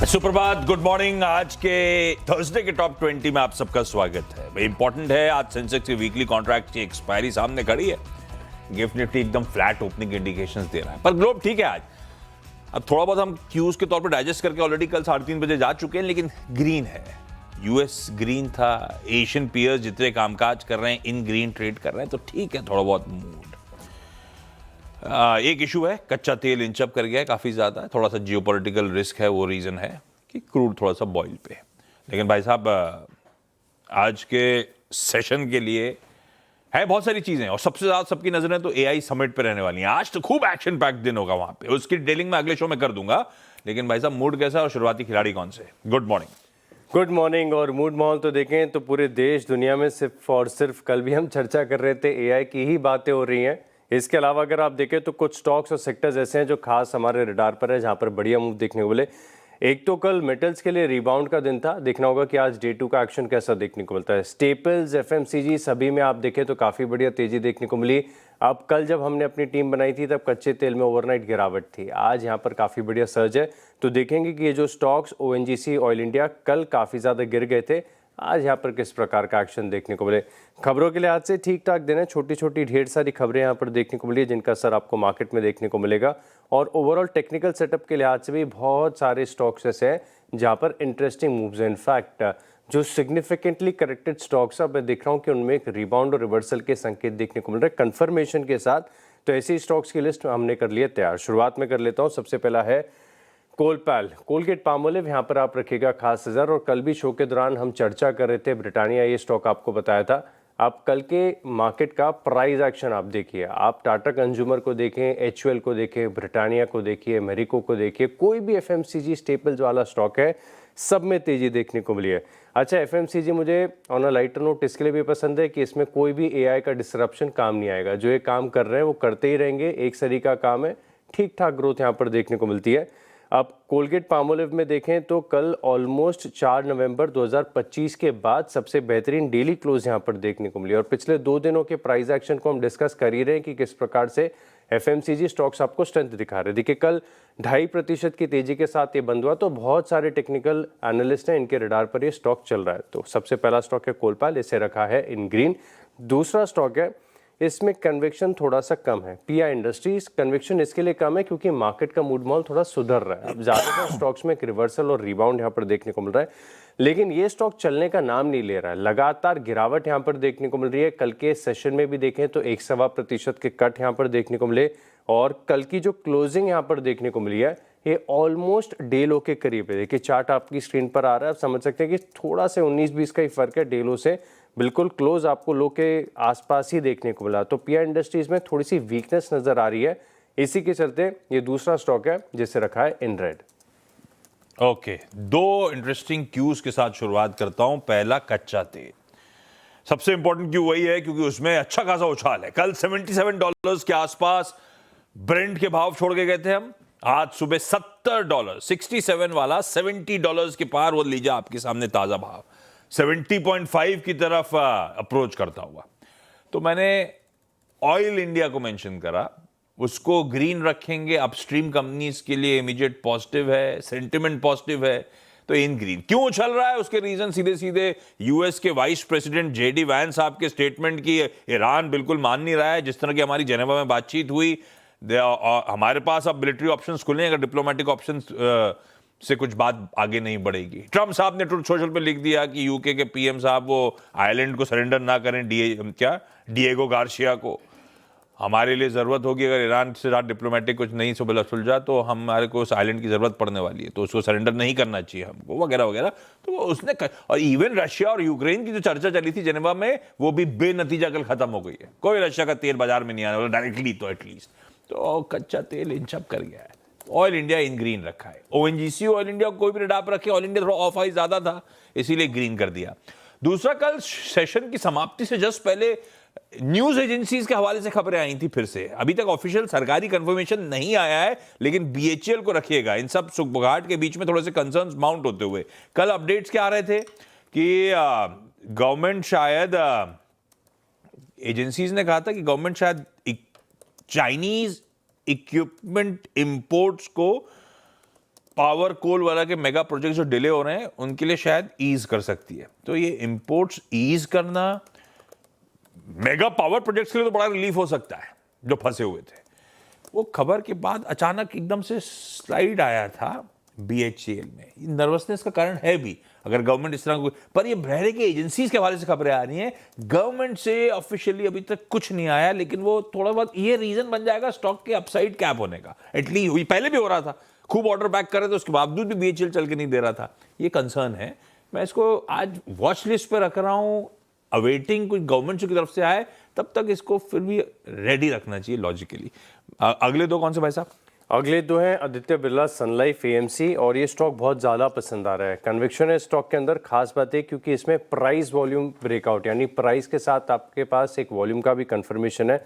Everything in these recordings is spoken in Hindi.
सुप्रभात, गुड मॉर्निंग। आज के थर्सडे के टॉप 20 में आप सबका स्वागत है। इंपॉर्टेंट है, आज सेंसेक्स की वीकली कॉन्ट्रैक्ट की एक्सपायरी सामने खड़ी है। गिफ्ट निफ्टी एकदम फ्लैट ओपनिंग इंडिकेशंस दे रहा है, पर ग्लोब ठीक है आज। अब थोड़ा बहुत हम क्यूज के तौर पर डाइजेस्ट करके ऑलरेडी कल 3:30 बजे जा चुके हैं, लेकिन ग्रीन है। यूएस ग्रीन था, एशियन पीयर्स जितने कामकाज कर रहे हैं इन ग्रीन ट्रेड कर रहे हैं, तो ठीक है थोड़ा बहुत मूड। एक इशू है, कच्चा तेल इंचअप कर गया है काफ़ी ज़्यादा, थोड़ा सा जियोपॉलिटिकल रिस्क है, वो रीज़न है कि क्रूड थोड़ा सा बॉइल पे है। लेकिन भाई साहब, आज के सेशन के लिए है बहुत सारी चीज़ें, और सबसे ज़्यादा सबकी नज़रें तो एआई समिट पे रहने वाली हैं। आज तो खूब एक्शन पैक दिन होगा वहाँ पे, उसकी डिटेलिंग मैं अगले शो में कर दूंगा। लेकिन भाई साहब, मूड कैसा है और शुरुआती खिलाड़ी कौन से? Good morning. Good morning. और मूड माहौल तो देखें तो पूरे देश दुनिया में सिर्फ और सिर्फ कल भी हम चर्चा कर रहे थे, एआई की ही बातें हो रही हैं। इसके अलावा अगर आप देखें तो कुछ स्टॉक्स और सेक्टर्स ऐसे हैं जो खास हमारे रडार पर है, जहां पर बढ़िया मूव देखने को मिले। एक तो कल मेटल्स के लिए रिबाउंड का दिन था, देखना होगा कि आज डे 2 का एक्शन कैसा देखने को मिलता है। स्टेपल्स, एफएमसीजी सभी में आप देखें तो काफ़ी बढ़िया तेजी देखने को मिली। अब कल जब हमने अपनी टीम बनाई थी तब कच्चे तेल में ओवरनाइट गिरावट थी, आज यहाँ पर काफ़ी बढ़िया सर्ज है। तो देखेंगे कि ये जो स्टॉक्स ओएनजीसी, ऑयल इंडिया कल काफ़ी ज़्यादा गिर गए थे, आज यहाँ पर किस प्रकार का एक्शन देखने को मिले। खबरों के लिहाज से ठीक ठाक दिन है, छोटी छोटी ढेर सारी खबरें यहाँ पर देखने को मिली जिनका असर आपको मार्केट में देखने को मिलेगा। और ओवरऑल टेक्निकल सेटअप के लिहाज से भी बहुत सारे स्टॉक्स ऐसे हैं जहाँ पर इंटरेस्टिंग मूव्स हैं। इनफैक्ट जो सिग्निफिकेंटली करेक्टेड स्टॉक्स अब मैं देख रहा हूँ कि उनमें एक रिबाउंड और रिवर्सल के संकेत देखने को मिल रहे हैं कंफर्मेशन के साथ। तो ऐसी स्टॉक्स की लिस्ट हमने कर ली है तैयार। शुरुआत में कर लेता हूँ। सबसे पहला है कोलगेट पामोलिव, यहाँ पर आप रखिएगा खास नजर। और कल भी शो के दौरान हम चर्चा कर रहे थे, ब्रिटानिया ये स्टॉक आपको बताया था। आप कल के मार्केट का प्राइस एक्शन आप देखिए, आप टाटा कंज्यूमर को देखें, एचयूएल को देखें, ब्रिटानिया को देखिए, मेरिको को देखिए, कोई भी एफएमसीजी स्टेपल्स वाला स्टॉक है, सब में तेजी देखने को मिली है। अच्छा, एफएमसीजी मुझे ऑन अ लाइटर नोट इसके लिए भी पसंद है कि इसमें कोई भी एआई का डिसरप्शन काम नहीं आएगा। जो ये काम कर रहे हैं वो करते ही रहेंगे, एक सरी का काम है, ठीक ठाक ग्रोथ यहाँ पर देखने को मिलती है। अब कोलगेट पामोलिव में देखें तो कल ऑलमोस्ट 4 नवंबर 2025 के बाद सबसे बेहतरीन डेली क्लोज यहां पर देखने को मिली। और पिछले 2 दिनों के प्राइस एक्शन को हम डिस्कस कर ही रहे हैं कि किस प्रकार से एफएमसीजी स्टॉक्स आपको स्ट्रेंथ दिखा रहे हैं। देखिए, कल 2.5% की तेजी के साथ ये बंद हुआ, तो बहुत सारे टेक्निकल एनालिस्ट हैं, इनके रडार पर ये स्टॉक चल रहा है। तो सबसे पहला स्टॉक है कोलपाल, इसे रखा है इन ग्रीन। दूसरा स्टॉक है, इसमें कन्विक्शन थोड़ा सा कम है, पीआई इंडस्ट्रीज। कन्विक्शन इसके लिए कम है क्योंकि मार्केट का मूड माहौल थोड़ा सुधर रहा है। अब ज़्यादातर स्टॉक्स में एक रिवर्सल और रिबाउंड यहाँ पर देखने को मिल रहा है, लेकिन ये स्टॉक चलने का नाम नहीं ले रहा है। लगातार गिरावट यहाँ पर देखने को मिल रही है। कल के सेशन में भी देखें तो 1.25% के कट यहाँ पर देखने को मिले। और कल की जो क्लोजिंग यहाँ पर देखने को मिली है, ये ऑलमोस्ट डे लो के करीब है। देखिए, चार्ट आपकी स्क्रीन पर आ रहा है, आप समझ सकते हैं कि थोड़ा से 19-20 का ही फर्क है। डे लो से बिल्कुल क्लोज आपको लो के आसपास ही देखने को मिला। तो पीआई इंडस्ट्रीज में थोड़ी सी वीकनेस नजर आ रही है, इसी के चलते ये दूसरा स्टॉक है जिसे रखा है in red. Okay, 2 interesting cues के साथ शुरुआत करता हूं। पहला, कच्चा तेल। सबसे इंपॉर्टेंट क्यू वही है क्योंकि उसमें अच्छा खासा उछाल है। कल $77 के आसपास ब्रेंट के भाव छोड़ के गए थे हम। आज सुबह $70, 67 वाला $70 के पार, वो लीजिए आपके सामने ताजा भाव 70.5 की तरफ अप्रोच करता हुआ। तो मैंने ऑयल इंडिया को मेंशन करा, उसको ग्रीन रखेंगे। अपस्ट्रीम कंपनीज के लिए इमीडिएट पॉजिटिव है, सेंटिमेंट पॉजिटिव है, तो इन ग्रीन। क्यों चल रहा है उसके रीजन सीधे सीधे यूएस के वाइस प्रेसिडेंट जेडी वैंस साहब के स्टेटमेंट की ईरान बिल्कुल मान नहीं रहा है। जिस तरह की हमारी जेनेवा में बातचीत हुई, हमारे पास अब मिलिट्री ऑप्शंस खुले हैं, अगर डिप्लोमेटिक ऑप्शंस से कुछ बात आगे नहीं बढ़ेगी। ट्रम्प साहब ने ट्रुथ सोशल पे लिख दिया कि यूके के पीएम साहब वो आइलैंड को सरेंडर ना करें, डिएगो गार्सिया को। हमारे लिए जरूरत होगी, अगर ईरान से साथ डिप्लोमेटिक कुछ नहीं सुलझा तो हमारे को उस आइलैंड की जरूरत पड़ने वाली है, तो उसको सरेंडर नहीं करना चाहिए हमको, वगैरह वगैरह। तो उसने और इवन रशिया और यूक्रेन की जो चर्चा चली थी जेनेवा में, वो भी बेनतीजा कल खत्म हो गई है। कोई रशिया का तेल बाजार में नहीं आने वाला डायरेक्टली, तो एटलीस्ट तो कच्चा तेल इंचअप कर गया है। ऑयल इंडिया इन ग्रीन रखा है। ओएनजीसी ऑयल इंडिया कोई भी रिडाप रखे, ऑयल इंडिया थोड़ा ऑफ हाई ज्यादा था, इसीलिए ग्रीन कर दिया। दूसरा, कल सेशन की समाप्ति से जस्ट पहले न्यूज एजेंसीज के हवाले से खबरें आई थी फिर से। अभी तक ऑफिशियल सरकारी कंफर्मेशन नहीं आया है, लेकिन बीएचईएल को रखिएगा। इन सब सुगबुगाहट के बीच में थोड़े से कंसर्न्स माउंट होते हुए कल अपडेट्स क्या आ रहे थे कि गवर्नमेंट शायद, एजेंसीज ने कहा था कि गवर्नमेंट शायद एक, 'चाइनीज इक्विपमेंट इंपोर्ट्स को पावर कोल वाला के मेगा प्रोजेक्ट जो डिले हो रहे हैं उनके लिए शायद ईज कर सकती है। तो ये इंपोर्ट्स ईज करना मेगा पावर प्रोजेक्ट्स के लिए तो बड़ा रिलीफ हो सकता है जो फंसे हुए थे। वो खबर के बाद अचानक एकदम से स्लाइड आया था BHEL में। नर्वसनेस का कारण है भी, अगर गवर्नमेंट इस तरह को, पर ये बहरे की एजेंसीज के हवाले से खबरें आ रही हैं। गवर्नमेंट से ऑफिशियली अभी तक कुछ नहीं आया, लेकिन वो थोड़ा बहुत ये रीजन बन जाएगा स्टॉक के अपसाइड कैप होने का। एटलीस्ट पहले भी हो रहा था, खूब ऑर्डर बैक कर रहे थे, उसके बावजूद भी BHEL चल के नहीं दे रहा था। ये कंसर्न है। मैं इसको आज वॉच लिस्ट पर रख रहा हूं, अवेटिंग कुछ गवर्नमेंट की तरफ से आए, तब तक इसको फिर भी रेडी रखना चाहिए लॉजिकली। अगले दो कौन से भाई साहब? अगले दो हैं आदित्य बिरला सन लाइफ AMC, और ये स्टॉक बहुत ज़्यादा पसंद आ रहा है। कन्विक्शन है स्टॉक के अंदर। खास बात है क्योंकि इसमें प्राइस वॉल्यूम ब्रेकआउट, यानी प्राइस के साथ आपके पास एक वॉल्यूम का भी कंफर्मेशन है,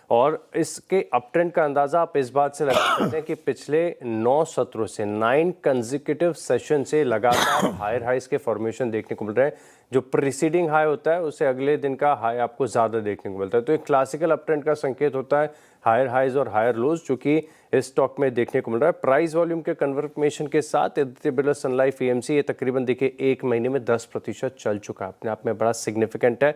और इसके अप ट्रेंड का अंदाज़ा आप इस बात से लगा सकते हैं कि पिछले 9 सत्रों से 9 कंसेक्यूटिव सेशन से लगातार हायर हाइस के फॉर्मेशन देखने को मिल रहे हैं। जो प्रीसीडिंग हाई होता है उससे अगले दिन का हाई आपको ज़्यादा देखने को मिलता है। तो एक क्लासिकल अप ट्रेंड का संकेत होता है हायर हाइज और हायर लोज, जो कि इस स्टॉक में देखने को मिल रहा है। प्राइस वॉल्यूम के कन्फर्मेशन के साथ आदित्य बिरला सन लाइफ AMC ये तकरीबन देखिए 1 महीने में 10% चल चुका है, अपने आप में बड़ा सिग्निफिकेंट है।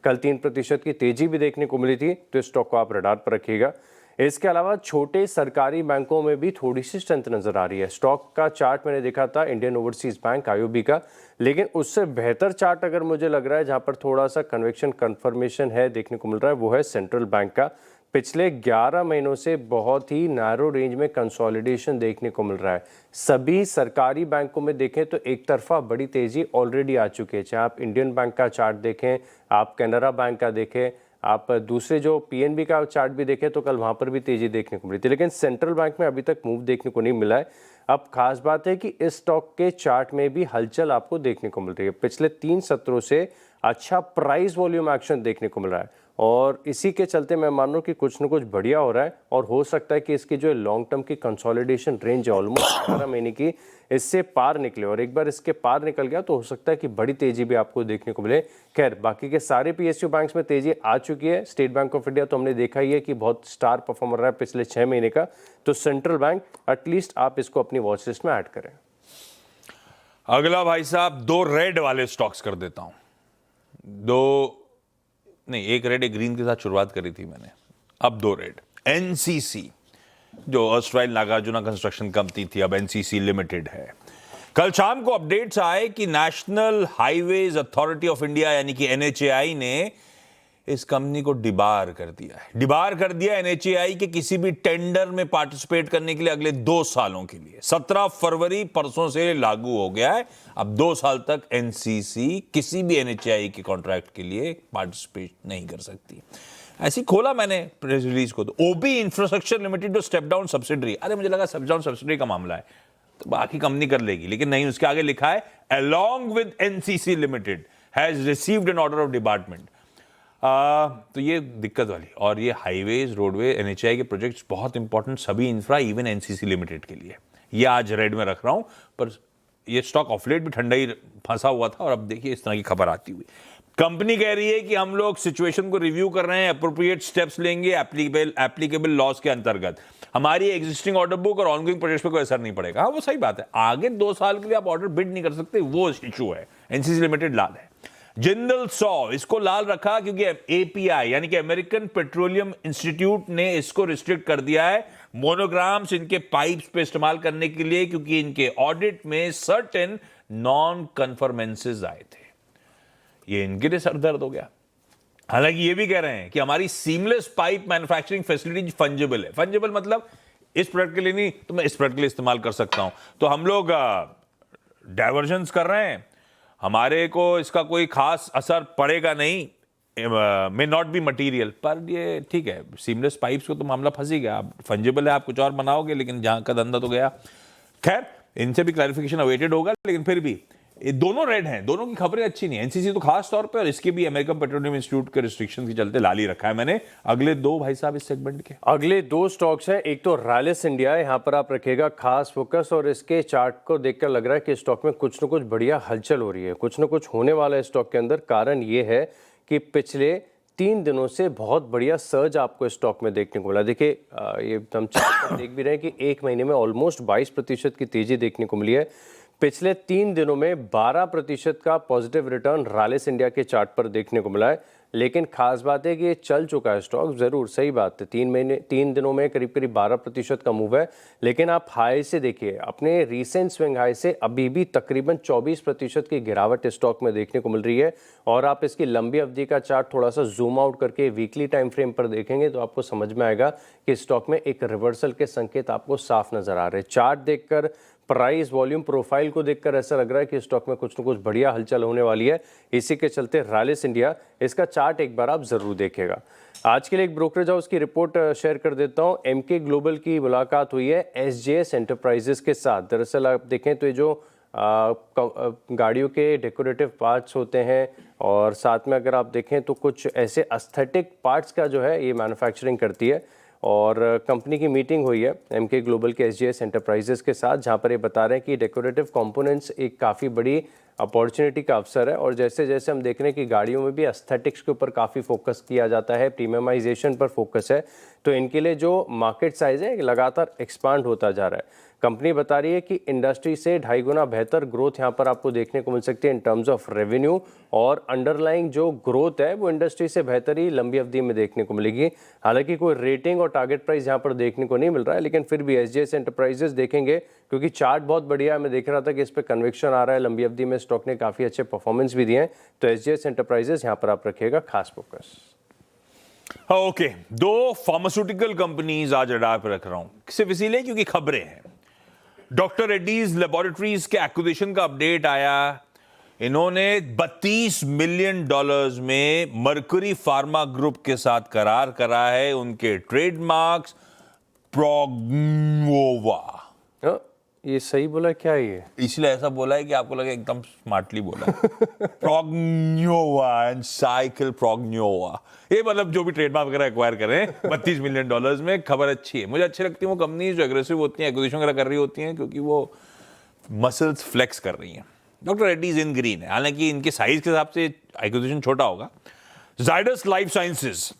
कल 3% की तेजी भी देखने को मिली थी, तो इस स्टॉक को आप रडार पर रखिएगा। इसके अलावा छोटे सरकारी बैंकों में भी थोड़ी सी स्ट्रेंथ नजर आ रही है। स्टॉक का चार्ट मैंने देखा था इंडियन ओवरसीज बैंक IOB का, लेकिन उससे बेहतर चार्ट अगर मुझे लग रहा है जहां पर थोड़ा सा कन्विक्शन कंफर्मेशन है देखने को मिल रहा है, वो है सेंट्रल बैंक का। पिछले 11 महीनों से बहुत ही नैरो रेंज में कंसोलिडेशन देखने को मिल रहा है। सभी सरकारी बैंकों में देखें तो एक तरफा बड़ी तेजी ऑलरेडी आ चुकी है। चाहे आप इंडियन बैंक का चार्ट देखें, आप कैनरा बैंक का देखें, आप दूसरे जो PNB का चार्ट भी देखें, तो कल वहाँ पर भी तेजी देखने को मिली थी, लेकिन सेंट्रल बैंक में अभी तक मूव देखने को नहीं मिला है। अब खास बात है कि इस स्टॉक के चार्ट में भी हलचल आपको देखने को मिल रही है। पिछले 3 सत्रों से अच्छा प्राइस वॉल्यूम एक्शन देखने को मिल रहा है, और इसी के चलते मैं मान रहा हूँ कि कुछ न कुछ बढ़िया हो रहा है, और हो सकता है कि इसकी जो लॉन्ग टर्म की कंसोलिडेशन रेंज है ऑलमोस्ट 18 महीने की, इससे पार निकले, और एक बार इसके पार निकल गया तो हो सकता है कि बड़ी तेजी भी आपको देखने को मिले। खैर, बाकी के सारे PSU बैंक्स में तेजी आ चुकी है। स्टेट बैंक ऑफ इंडिया तो हमने देखा ही है कि बहुत स्टार परफॉर्मर रहा है पिछले 6 महीने का, तो सेंट्रल बैंक एटलीस्ट आप इसको अपनी वॉच लिस्ट में ऐड करें। अगला भाई साहब 2 रेड वाले स्टॉक्स कर देता हूं। 2 नहीं, एक रेड एक ग्रीन के साथ शुरुआत करी थी मैंने, अब 2 रेड। NCC जो ऑस्ट्रेलिया नागार्जुना कंस्ट्रक्शन कंपनी थी, अब NCC लिमिटेड है। कल शाम को अपडेट्स आए कि national highways authority of India यानी कि NHAI ने इस कंपनी को डिबार कर दिया है। डिबार कर दिया NHAI के किसी भी टेंडर में पार्टिसिपेट करने के लिए अगले 2 सालों के लिए। 17 फरवरी परसों से लागू हो गया है। अब 2 साल तक NCC किसी भी NHAI के कॉन्ट्रैक्ट के लिए पार्टिसिपेट नहीं कर सकती। ऐसी खोला मैंने प्रेस रिलीज को, तो OB इंफ्रास्ट्रक्चर लिमिटेड जो स्टेप डाउन सब्सिडरी, अरे मुझे लगा स्टेप डाउन सब्सिडरी का मामला है तो बाकी कंपनी कर लेगी, लेकिन नहीं, उसके आगे लिखा है along with NCC limited has received an order of department. तो ये दिक्कत वाली, और ये हाईवेज रोडवे NHAI के प्रोजेक्ट्स बहुत इंपॉर्टेंट, सभी इंफ्रा इवन NCC लिमिटेड के लिए। ये आज रेड में रख रहा हूं, पर ये स्टॉक ऑफलेट भी ठंडा ही फंसा हुआ था, और अब देखिए इस तरह की खबर आती हुई। कंपनी कह रही है कि हम लोग सिचुएशन को रिव्यू कर रहे हैं, अप्रोप्रिएट स्टेप्स लेंगे एप्लीकेबल लॉज के अंतर्गत। हमारी एग्जिस्टिंग ऑर्डर बुक और ऑनगोइंग प्रोजेक्ट्स पे कोई असर नहीं पड़ेगा। हाँ, वो सही बात है, आगे 2 साल के लिए आप ऑर्डर बिड नहीं कर सकते, वो इशू है। NCC लिमिटेड लाल है। जिंदल 100 इसको लाल रखा क्योंकि API यानी कि अमेरिकन पेट्रोलियम इंस्टीट्यूट ने इसको रिस्ट्रिक्ट कर दिया है मोनोग्राम्स इनके पाइप्स पे इस्तेमाल करने के लिए, क्योंकि इनके ऑडिट में सर्टेन नॉन कन्फर्मेंसेस आए थे। ये इनके लिए सरदर्द हो गया। हालांकि ये भी कह रहे हैं कि हमारी seamless pipe manufacturing facility fungible है। फंजिबल मतलब इस प्रोडक्ट के लिए नहीं तो मैं इस प्रोडक्ट के लिए इस्तेमाल कर सकता हूं। तो हम लोग डाइवर्जन्स कर रहे हैं, हमारे को इसका कोई खास असर पड़ेगा नहीं, मे नॉट बी मटीरियल, पर ये ठीक है। सीमलेस पाइप्स को तो मामला फंस ही गया। फंजिबल है, आप कुछ और बनाओगे, लेकिन जहां का धंधा तो गया। खैर, इनसे भी क्लैरिफिकेशन अवेटेड होगा, लेकिन फिर भी ये दोनों रेड हैं, दोनों की खबरें अच्छी नहीं है। NCC तो खास तौर पे, और इसके भी अमेरिकन पेट्रोलियम इंस्टीट्यूट के रिस्ट्रिक्शन के चलते लाल ही रखा है मैंने। अगले 2 भाई साहब इस सेगमेंट के अगले 2 स्टॉक्स हैं। एक तो रैलिस इंडिया है, यहाँ पर आप रखिएगा खास फोकस, और इसके चार्ट को देखकर लग रहा है कि स्टॉक में कुछ न कुछ बढ़िया हलचल हो रही है, कुछ न कुछ होने वाला है स्टॉक के अंदर। कारण ये है कि पिछले 3 दिनों से बहुत बढ़िया सर्ज आपको स्टॉक में देखने को मिला। देखिए ये हम चार्ट पर देख भी रहे हैं कि एक महीने में ऑलमोस्ट 22% की तेजी देखने को मिली है। पिछले 3 दिनों में 12% का पॉजिटिव रिटर्न रैलिस इंडिया के चार्ट पर देखने को मिला है। लेकिन खास बात है कि ये चल चुका है स्टॉक, ज़रूर सही बात है, 3 दिनों में करीब करीब 12% का मूव है। लेकिन आप हाई से देखिए, अपने रीसेंट स्विंग हाई से अभी भी तकरीबन 24% की गिरावट स्टॉक में देखने को मिल रही है। और आप इसकी लंबी अवधि का चार्ट थोड़ा सा जूम आउट करके वीकली टाइम फ्रेम पर देखेंगे तो आपको समझ में आएगा कि स्टॉक में एक रिवर्सल के संकेत आपको साफ नजर आ रहे हैं। चार्ट देखकर, प्राइस वॉल्यूम प्रोफाइल को देखकर ऐसा लग रहा है कि स्टॉक में कुछ न कुछ बढ़िया हलचल होने वाली है। इसी के चलते रैलिस इंडिया, इसका चार्ट एक बार आप जरूर देखिएगा। आज के लिए एक ब्रोकरेज हाउस की रिपोर्ट शेयर कर देता हूं। एमके ग्लोबल की मुलाकात हुई है एसजेएस एंटरप्राइजेस के साथ। दरअसल आप देखें तो ये जो गाड़ियों के डेकोरेटिव पार्ट्स होते हैं और साथ में अगर आप देखें तो कुछ ऐसे एस्थेटिक पार्ट्स का जो है ये मैन्युफैक्चरिंग करती है। और कंपनी की मीटिंग हुई है एमके ग्लोबल के एसजीएस एंटरप्राइजेस के साथ, जहां पर ये बता रहे हैं कि डेकोरेटिव कंपोनेंट्स एक काफ़ी बड़ी अपॉर्चुनिटी का अवसर है। और जैसे जैसे हम देख रहे हैं कि गाड़ियों में भी एस्थेटिक्स के ऊपर काफ़ी फोकस किया जाता है, प्रीमियमाइजेशन पर फोकस है, तो इनके लिए जो मार्केट साइज है लगातार एक्सपांड होता जा रहा है। कंपनी बता रही है कि इंडस्ट्री से 2.5 गुना बेहतर ग्रोथ यहाँ पर आपको देखने को मिल सकती है इन टर्म्स ऑफ रेवेन्यू, और अंडरलाइंग जो ग्रोथ है वो इंडस्ट्री से बेहतर ही लंबी अवधि में देखने को मिलेगी। हालांकि कोई रेटिंग और टारगेट प्राइस यहाँ पर देखने को नहीं मिल रहा है, लेकिन फिर भी एसजीएस एंटरप्राइजेस देखेंगे क्योंकि चार्ट बहुत बढ़िया है। मैं देख रहा था कि इस पर कन्विक्शन आ रहा है, लंबी अवधि में स्टॉक ने काफ़ी अच्छे परफॉर्मेंस भी दिए हैं, तो एसजीएस एंटरप्राइजेस यहाँ पर आप रखिएगा खास फोकस। ओके, 2 फार्मास्यूटिकल कंपनीज आज रडार पर रख रहा हूं, सिर्फ इसीलिए क्योंकि खबरें हैं। डॉक्टर रेड्डीज लेबोरेटरीज के एक्विजिशन का अपडेट आया। इन्होंने $32 मिलियन में मर्क्यूरी फार्मा ग्रुप के साथ करार करा है। उनके ट्रेडमार्क्स प्रोग्नोवा, ये सही बोला क्या ये? इसलिए ऐसा बोला है कि आपको लगे एकदम स्मार्टली बोला प्रोग्नोवा एंड साइकिल प्रोग्नोवा, ये मतलब जो भी ट्रेडमार्क वगैरह एक्वायर करें $32 मिलियन में। खबर अच्छी है, मुझे अच्छी लगती है वो कंपनी जो एग्रेसिव होती हैं, एक्विजिशन वगैरह कर रही होती हैं, क्योंकि वो मसल्स फ्लेक्स कर रही हैं। डॉक्टर रेड्डीज इन ग्रीन है, हालांकि इनके साइज के हिसाब से एक्विजिशन छोटा होगा। जाइडस लाइफ साइंसेज,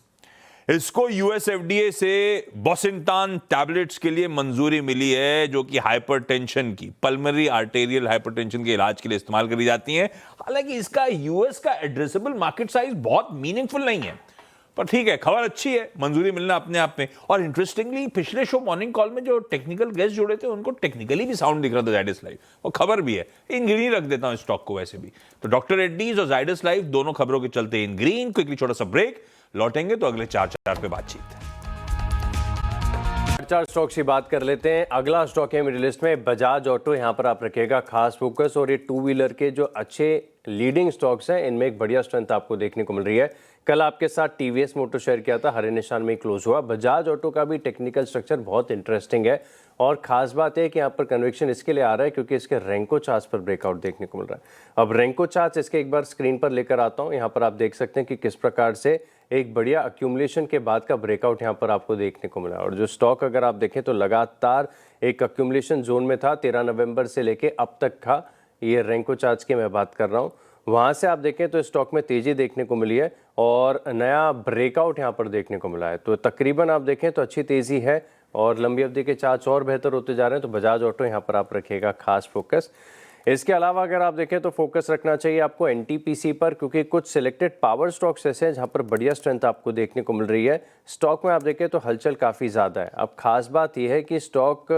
इसको यूएसएफडीए से बोसिंतान टैबलेट्स के लिए मंजूरी मिली है, जो कि हाइपरटेंशन की, पल्मोनरी आर्टेरियल हाइपरटेंशन के इलाज के लिए इस्तेमाल करी जाती हैं। हालांकि इसका यूएस का एड्रेसेबल मार्केट साइज बहुत मीनिंगफुल नहीं है, पर ठीक है, खबर अच्छी है, मंजूरी मिलना अपने आप में। और इंटरेस्टिंगली पिछले शो मॉर्निंग कॉल में जो टेक्निकल गेस्ट जुड़े थे उनको टेक्निकली भी साउंड दिख रहा था जाइडस लाइफ, और खबर भी है। इन ग्रीन रख देता हूं स्टॉक को वैसे भी। तो डॉक्टर रेड्डीज और जाइडस लाइफ दोनों खबरों के चलते इन ग्रीन। क्विकली छोटा सा ब्रेक, लौटेंगे तो अगले 4 पे बातचीत है। 4 स्टॉक्स की बात कर लेते हैं। अगला स्टॉक है मेरी लिस्ट में बजाज ऑटो, यहाँ पर आप रखिएगा खास फोकस। और ये 2 व्हीलर के जो अच्छे लीडिंग स्टॉक्स हैं, इनमें एक बढ़िया स्ट्रेंथ आपको देखने को मिल रही है। कल आपके साथ टीवीएस मोटर शेयर किया था, हरे निशान में क्लोज हुआ। बजाज ऑटो का भी टेक्निकल स्ट्रक्चर बहुत इंटरेस्टिंग है, और खास बात है कि यहाँ पर कन्विक्शन इसके लिए आ रहा है क्योंकि इसके रेंको चार्ट्स पर ब्रेकआउट देखने को मिल रहा है। अब रेंको चार्ट्स इसके एक बार स्क्रीन पर लेकर आता हूँ। यहाँ पर आप देख सकते हैं कि किस प्रकार से एक बढ़िया अक्यूमुलेशन के बाद का ब्रेकआउट यहाँ पर आपको देखने को मिला। और जो स्टॉक अगर आप देखें तो लगातार एक अक्यूमुलेशन जोन में था, 13 नवंबर से लेके अब तक था। ये रेंको चार्ट्स की मैं बात कर रहा हूँ। वहाँ से आप देखें तो स्टॉक में तेजी देखने को मिली है और नया ब्रेकआउट यहाँ पर देखने को मिला है। तो तकरीबन आप देखें तो अच्छी तेजी है और लंबी अवधि के चार्ट्स और बेहतर होते जा रहे हैं। तो बजाज ऑटो यहाँ पर आप रखिएगा खास फोकस। इसके अलावा अगर आप देखें तो फोकस रखना चाहिए आपको एनटीपीसी पर, क्योंकि कुछ सिलेक्टेड पावर स्टॉक्स ऐसे हैं जहां पर बढ़िया स्ट्रेंथ आपको देखने को मिल रही है। स्टॉक में आप देखें तो हलचल काफ़ी ज़्यादा है। अब खास बात यह है कि स्टॉक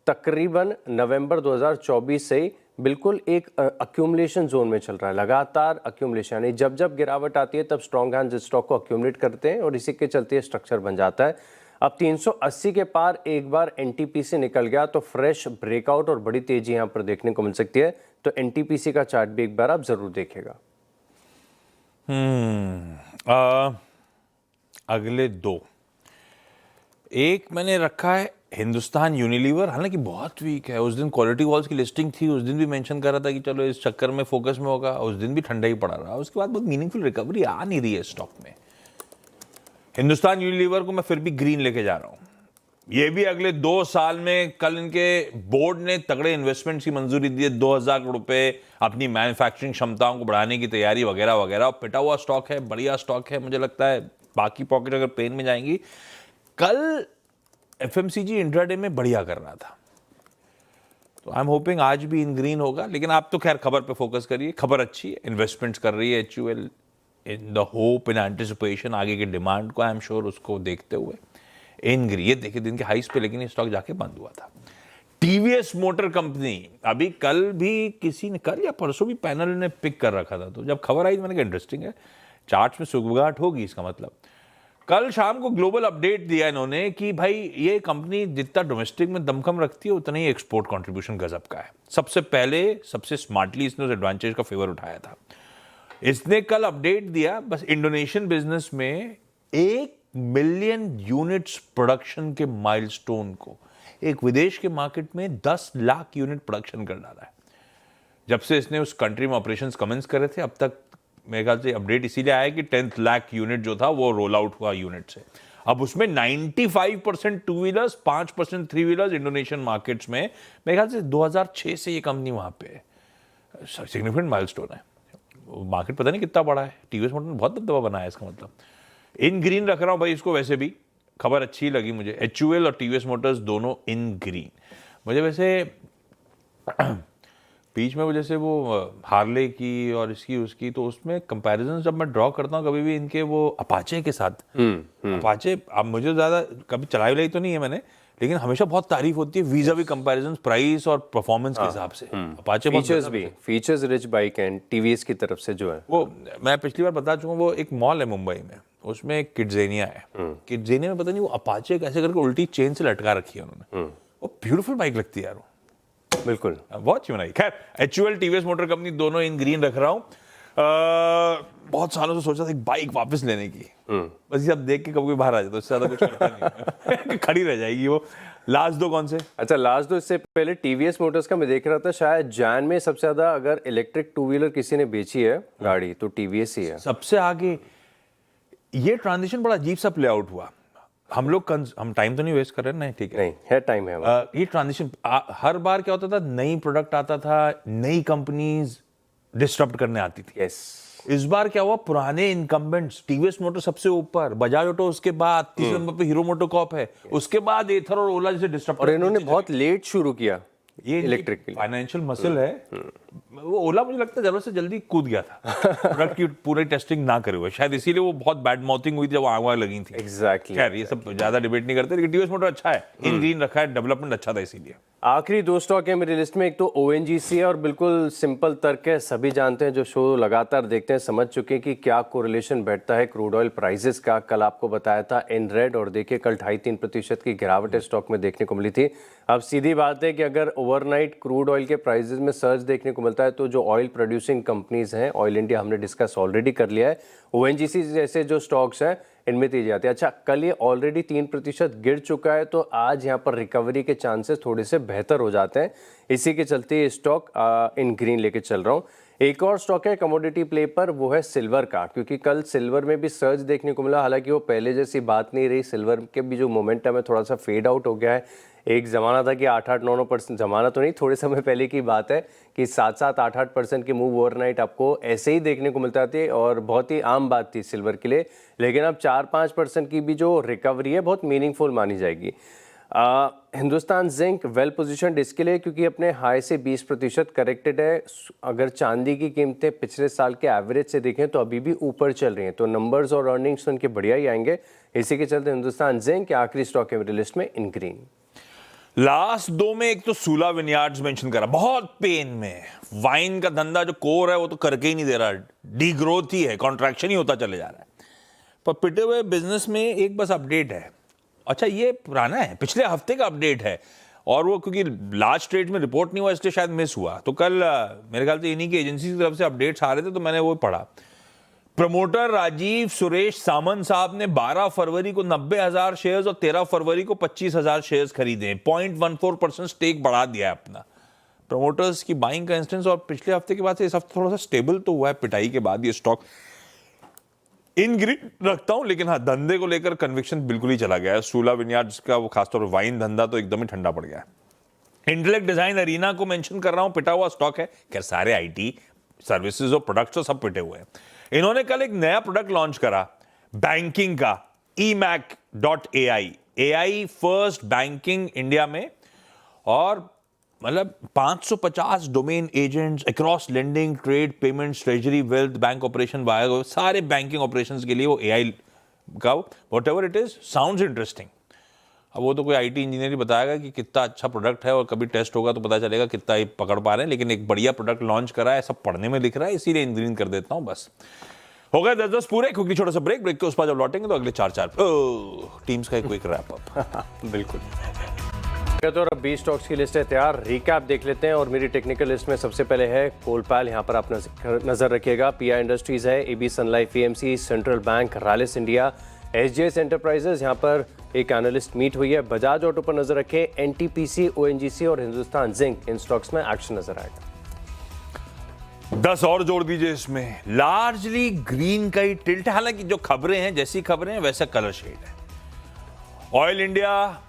तकरीबन नवंबर 2024 से ही बिल्कुल एक अक्यूमुलेशन जोन में चल रहा है, लगातार अक्यूमुलेशन, यानी जब जब गिरावट आती है तब स्ट्रॉन्ग हैंड स्टॉक को अक्यूमुलेट करते हैं और इसी के चलते स्ट्रक्चर बन जाता है। अब 380 के पार एक बार एनटीपीसी निकल गया तो फ्रेश ब्रेकआउट और बड़ी तेजी यहां पर देखने को मिल सकती है। तो एनटीपीसी का चार्ट भी एक बार आप जरूर देखेगा। अगले 2, एक मैंने रखा है हिंदुस्तान यूनिलीवर, हालांकि बहुत वीक है। उस दिन क्वालिटी वॉल्स की लिस्टिंग थी, उस दिन भी मेंशन कर रहा था कि चलो इस चक्कर में फोकस में होगा, उस दिन भी ठंडा ही पड़ा रहा। उसके बाद बहुत मीनिंगफुल रिकवरी आ नहीं रही है स्टॉक में। हिंदुस्तान यूनिलीवर को मैं फिर भी ग्रीन लेके जा रहा हूं। ये भी अगले 2 साल में, कल इनके बोर्ड ने तगड़े इन्वेस्टमेंट्स की मंजूरी दी है, 2000 करोड़ रुपए अपनी मैन्युफैक्चरिंग क्षमताओं को बढ़ाने की तैयारी वगैरह वगैरह। पिटा हुआ स्टॉक है, बढ़िया स्टॉक है, मुझे लगता है बाकी पॉकेट अगर पेन में जाएंगी। कल एफएमसीजी इंट्राडे में बढ़िया कर रहा था, तो आई एम होपिंग आज भी इन ग्रीन होगा। लेकिन आप तो खैर खबर पे फोकस करिए, खबर अच्छी है, इन्वेस्टमेंट्स कर रही है HUL in the hope, in anticipation आगे की डिमांड को, आई एम श्योर उसको देखते हुए इन ग्रीन। ये देखिए दिन के हाइस पे, लेकिन ये स्टॉक जाके बंद हुआ था। टीवीएस मोटर कंपनी अभी कल भी किसी ने, कल या परसों भी पैनल ने पिक कर रखा था, तो जब खबर आई तो मैंने कहा इंटरेस्टिंग है, चार्ट्स में सुगबुगाहट होगी इसका मतलब। कल शाम को ग्लोबल अपडेट दिया इन्होंने कि भाई ये कंपनी जितना डोमेस्टिक में दमखम रखती है उतना ही एक्सपोर्ट कंट्रीब्यूशन गजब का है। सबसे पहले सबसे स्मार्टली इसने उस एडवांटेज का फेवर उठाया था। इसने कल अपडेट दिया, बस इंडोनेशियन बिजनेस में 1 मिलियन यूनिट्स प्रोडक्शन के माइलस्टोन को एक विदेश के मार्केट में 10 लाख यूनिट प्रोडक्शन कर डाला है। जब से इसने उस कंट्री में ऑपरेशंस कमेंस करे थे, अब तक मेरे ख्याल से अपडेट इसीलिए आया कि 10 लाख यूनिट जो था वो रोल आउट हुआ यूनिट से। अब उसमें 95% two wheelers, 5% three wheelers Indonesian markets में। मेरे ख्याल से 2006 से ये कंपनी वहां पे सिग्निफिकेंट माइलस्टोन है। मार्केट पता नहीं कितना बड़ा है, टीवीएस मोटर ने बहुत दबदबा बनाया है इसका मतलब। इन ग्रीन रख रहा हूं भाई इसको, वैसे भी खबर अच्छी लगी मुझे। HUL और टीवीएस मोटर्स दोनों इन ग्रीन। मुझे वैसे बीच में वो जैसे वो हार्ले की और इसकी उसकी, तो उसमें कंपैरिजन जब मैं ड्रॉ करता हूँ कभी भी इनके वो अपाचे के साथ, अपाचे अब मुझे ज़्यादा कभी चलाई वलाई तो नहीं है मैंने, लेकिन हमेशा बहुत तारीफ होती है वीजा भी कंपैरिजन प्राइस और परफॉर्मेंस के हिसाब से। Apache features rich bike and TVS की तरफ से जो है वो, मैं पिछली बार बता चुका हूँ, वो एक मॉल है मुंबई में, उसमें एक किड्जेनिया है। किड्जेनिया में पता नहीं वो अपाचे कैसे करके उल्टी चेन से लटका रखी है उन्होंने, वो ब्यूटीफुल बाइक लगती है यार वो, बिल्कुल बहुत अच्छी बनाई। खैर HUL टीवीएस मोटर कंपनी दोनों इन ग्रीन रख रहा हूँ। बहुत सालों से सोचा था एक बाइक वापस लेने की, बस ये अब देख के कभी बाहर आ जाता, उससे ज्यादा कुछ करता नहीं खड़ी रह जाएगी वो। लास्ट दो कौन से? अच्छा लास्ट दो, इससे पहले टीवीएस मोटर्स का मैं देख रहा था, शायद जैन में सबसे ज्यादा अगर इलेक्ट्रिक टू व्हीलर किसी ने बेची है गाड़ी तो टीवीएस ही है सबसे आगे। ये ट्रांजिशन बड़ा अजीब सा प्ले आउट हुआ। हम टाइम तो नहीं वेस्ट कर रहे, नहीं ठीक है, नहीं है टाइम है। ये ट्रांजिशन हर बार क्या होता था, नई प्रोडक्ट आता था, नई कंपनीज डिस्टर्ब करने आती थी। यस, इस बार क्या हुआ, पुराने इनकम्बेंट्स, टीवीएस मोटर सबसे ऊपर, बजाज ऑटो उसके बाद, तीसरे नंबर पे हीरो मोटोकॉर्प है, उसके बाद एथर और ओला जैसे डिस्टर्ब। और इन्होंने बहुत लेट शुरू किया ये इलेक्ट्रिक के लिए। फाइनेंशियल मसल है। वो ओला मुझे लगता है जरूरत से जल्दी कूद गया था प्रोडक्ट की पूरी टेस्टिंग ना करे हुए, शायद इसीलिए वो बहुत बैड माउथिंग हुई थी जब आग लगी थी। एग्जैक्टली। खैर ये सब ज्यादा डिबेट नहीं करते, लेकिन टीवीएस मोटर अच्छा है, इन ग्रीन रखा है, डेवलपमेंट अच्छा था इसीलिए। आखिरी दो स्टॉक है मेरी लिस्ट में, एक तो ONGC है और बिल्कुल सिंपल तर्क है, सभी जानते हैं, जो शो लगातार देखते हैं समझ चुके हैं कि क्या कोरिलेशन बैठता है क्रूड ऑयल प्राइसेस का। कल आपको बताया था इन रेड, और देखिए कल 2.5-3% की गिरावट स्टॉक में देखने को मिली थी। अब सीधी बात है कि अगर ओवरनाइट क्रूड ऑयल के प्राइसेस में सर्ज देखने को मिलता है तो जो ऑयल प्रोड्यूसिंग कंपनीज हैं, ऑयल इंडिया हमने डिस्कस ऑलरेडी कर लिया है, ONGC जैसे जो स्टॉक्स हैं इनमें तेजी आती है। अच्छा कल ये ऑलरेडी 3% गिर चुका है, तो आज यहाँ पर रिकवरी के चांसेस थोड़े से बेहतर हो जाते हैं, इसी के चलते ये स्टॉक इन ग्रीन लेके चल रहा हूँ। एक और स्टॉक है कमोडिटी प्ले पर, वो है सिल्वर का, क्योंकि कल सिल्वर में भी सर्ज देखने को मिला, हालांकि वो पहले जैसी बात नहीं रही, सिल्वर के भी जो मोमेंटम है थोड़ा सा फेड आउट हो गया है। एक ज़माना था कि 8-9%, ज़माना तो नहीं, थोड़े समय पहले की बात है कि 7-8% के मूव ओवरनाइट आपको ऐसे ही देखने को मिलता थे और बहुत ही आम बात थी सिल्वर के लिए, लेकिन अब 4-5% की भी जो रिकवरी है बहुत मीनिंगफुल मानी जाएगी। हिंदुस्तान जिंक वेल पोजीशनड इसके लिए क्योंकि अपने हाई से 20% करेक्टेड है। अगर चांदी की कीमतें पिछले साल के एवरेज से देखें तो अभी भी ऊपर चल रही हैं, तो नंबर्स और अर्निंग्स उनके बढ़िया ही आएंगे, इसी के चलते हिंदुस्तान जिंक के आखिरी स्टॉक है मेरी लिस्ट में इन ग्रीन। लास्ट दो में एक तो सूला विनयार्ड्स मेंशन करा, बहुत पेन में, वाइन का धंधा जो कोर है वो तो करके ही नहीं दे रहा, डी ग्रोथ ही है, कॉन्ट्रैक्शन ही होता चले जा रहा है। पर पिटे हुए बिजनेस में एक बस अपडेट है, अच्छा ये पुराना है, पिछले हफ्ते का अपडेट है, और वो क्योंकि लास्ट स्टेज में रिपोर्ट नहीं हुआ इसलिए शायद मिस हुआ, तो कल मेरे ख्याल से इन्हीं की एजेंसी की तरफ से अपडेट्स आ रहे थे तो मैंने वो पढ़ा। प्रमोटर राजीव सुरेश सामंत साहब ने 12 फरवरी को 90,000 शेयर्स और 13 फरवरी को 25,000 शेयर्स खरीदे, 0.14% स्टेक बढ़ा दिया है अपना। प्रमोटर्स की बाइंग का इंस्टेंस, और पिछले हफ्ते के बाद से इस हफ्ते थोड़ा सा स्टेबल तो हुआ है पिटाई के बाद ये स्टॉक। इन ग्रीन रखता हूं, लेकिन हाँ, धंधे को लेकर कन्विक्शन बिल्कुल ही चला गया है। सूला विनयार्ड्स का वो खासतौर पर वाइन धंधा तो एकदम ही ठंडा पड़ गया है। इंटेलेक्ट डिजाइन अरीना को मेंशन कर रहा हूं, पिटा हुआ स्टॉक है। खैर सारे आईटी सर्विसेज और प्रोडक्ट्स तो सब पिटे हुए हैं। इन्होंने कल एक नया प्रोडक्ट लॉन्च करा बैंकिंग का, emac.ai, AI first banking India में, और मतलब 550 domain agents across lending, trade, payments, treasury, wealth, bank operation, wire, सारे बैंकिंग ऑपरेशंस के लिए वो एआई का whatever it is sounds interesting. अब वो तो कोई आईटी इंजीनियर ही बताएगा कि कितना अच्छा प्रोडक्ट है, और कभी टेस्ट होगा तो पता चलेगा कितना ये पकड़ पा रहे हैं। लेकिन एक बढ़िया प्रोडक्ट लॉन्च करा है, सब पढ़ने में दिख रहा है, इसीलिए इंजीनियरिंग कर देता हूं। बस हो गए 10-10 पूरे, क्योंकि छोटा सा ब्रेक के उस पर जब लौटेंगे तो अगले 4-4 टीम्स का एक क्विक रैप अप। बिल्कुल। तो अब 20 स्टॉक्स की लिस्ट है तैयार, रिकैप देख लेते हैं। और मेरी टेक्निकल लिस्ट में सबसे पहले है कोलपैल, यहाँ पर आप नजर रखिएगा। पीआई इंडस्ट्रीज है, AB sun life AMC, central bank, Rallis India, SJS enterprises, यहाँ पर एक एनालिस्ट मीट हुई है। बजाज ऑटो पर नजर रखें, एनटीपीसी, ओएनजीसी और हिंदुस्तान जिंक, इन स्टॉक्स में एक्शन नजर आएगा। 10 और जोड़ दीजिए इसमें। लार्जली ग्रीन का ही टिल्ट है, हालांकि जो खबरें हैं, जैसी खबरें हैं वैसा कलर शेड है। Oil India,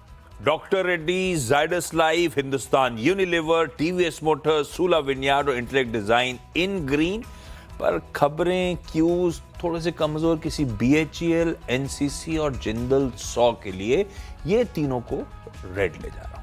doctor Reddy, Zydus life, Hindustan Unilever, TVS motors, Sula vineyard और इंटेलेक्ट डिजाइन इन ग्रीन, पर खबरें, क्यूज थोड़े से कमजोर किसी बीएचईएल, एनसीसी और जिंदल 100 के लिए। ये तीनों को रेड ले जा रहा हूं।